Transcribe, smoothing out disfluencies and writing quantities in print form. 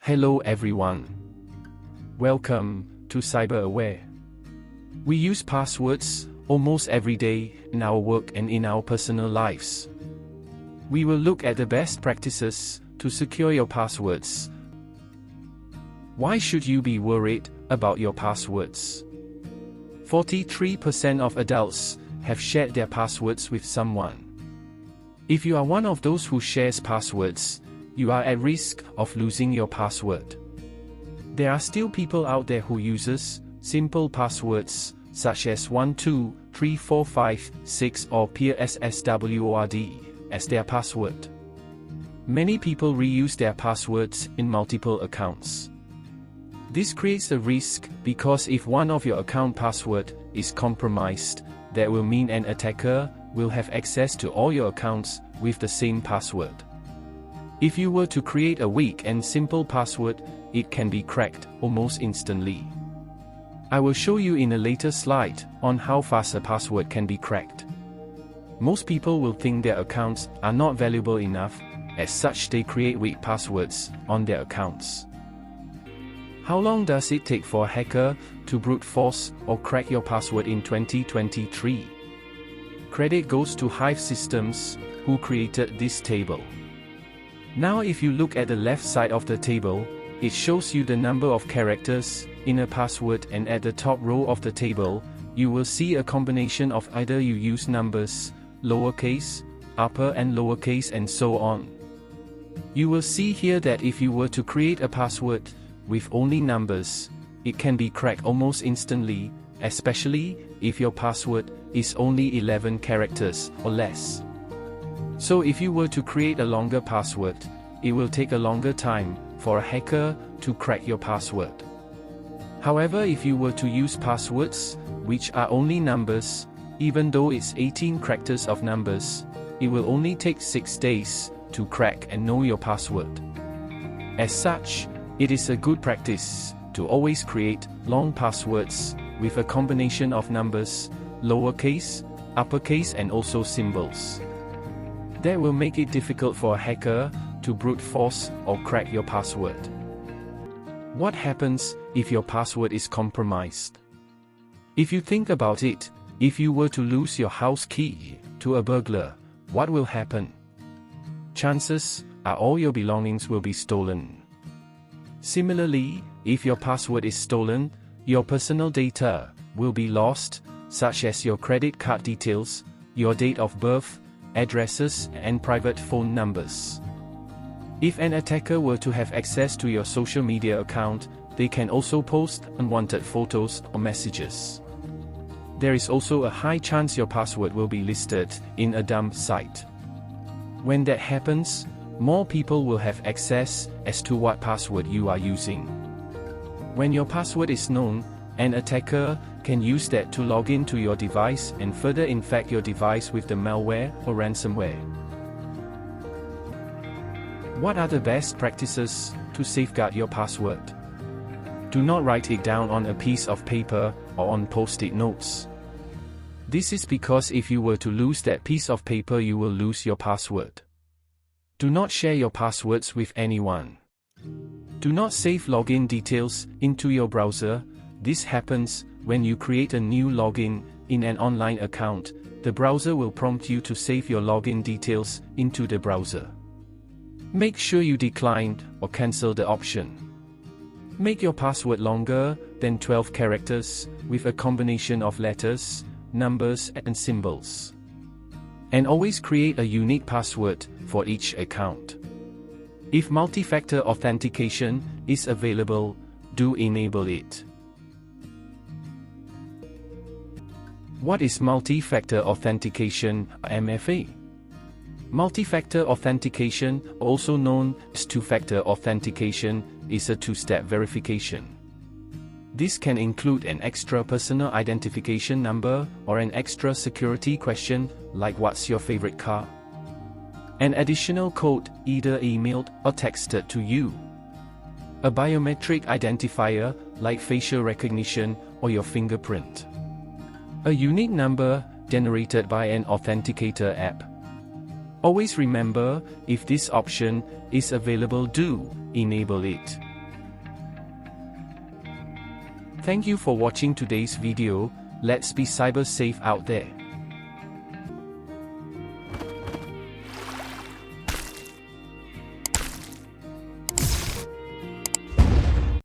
Hello everyone. Welcome to Cyber Aware. We use passwords almost every day in our work and in our personal lives. We will look at the best practices to secure your passwords. Why should you be worried about your passwords? 43% of adults have shared their passwords with someone. If you are one of those who shares passwords, you are at risk of losing your password. There are still people out there who uses simple passwords such as 12345 or PSSWORD as their password. Many people reuse their passwords in multiple accounts. This creates a risk because if one of your account password is compromised, that will mean an attacker will have access to all your accounts with the same password. If you were to create a weak and simple password, it can be cracked almost instantly. I will show you in a later slide on how fast a password can be cracked. Most people will think their accounts are not valuable enough, as such they create weak passwords on their accounts. How long does it take for a hacker to brute force or crack your password in 2023? Credit goes to Hive Systems, who created this table. Now if you look at the left side of the table, it shows you the number of characters in a password, and at the top row of the table, you will see a combination of either you use numbers, lowercase, upper and lowercase and so on. You will see here that if you were to create a password with only numbers, it can be cracked almost instantly, especially if your password is only 11 characters or less. So if you were to create a longer password, it will take a longer time for a hacker to crack your password. However, if you were to use passwords, which are only numbers, even though it's 18 characters of numbers, it will only take 6 days to crack and know your password. As such, it is a good practice to always create long passwords with a combination of numbers, lowercase, uppercase and also symbols. That will make it difficult for a hacker to brute force or crack your password. What happens if your password is compromised? If you think about it, if you were to lose your house key to a burglar, what will happen? Chances are all your belongings will be stolen. Similarly, if your password is stolen, your personal data will be lost, such as your credit card details, your date of birth, addresses, and private phone numbers. If an attacker were to have access to your social media account, they can also post unwanted photos or messages. There is also a high chance your password will be listed in a dump site. When that happens, more people will have access as to what password you are using. When your password is known, an attacker can use that to log into your device and further infect your device with the malware or ransomware. What are the best practices to safeguard your password? Do not write it down on a piece of paper or on post-it notes. This is because if you were to lose that piece of paper, you will lose your password. Do not share your passwords with anyone. Do not save login details into your browser. This happens when you create a new login in an online account. The browser will prompt you to save your login details into the browser. Make sure you decline or cancel the option. Make your password longer than 12 characters with a combination of letters, numbers, and symbols. And always create a unique password for each account. If multi-factor authentication is available, do enable it. What is multi-factor authentication, MFA? Multi-factor authentication, also known as two-factor authentication, is a two-step verification. This can include an extra personal identification number or an extra security question, like what's your favorite car? An additional code, either emailed or texted to you. A biometric identifier, like facial recognition or your fingerprint. A unique number, generated by an authenticator app. Always remember, if this option is available, do enable it. Thank you for watching today's video. Let's be cyber safe out there.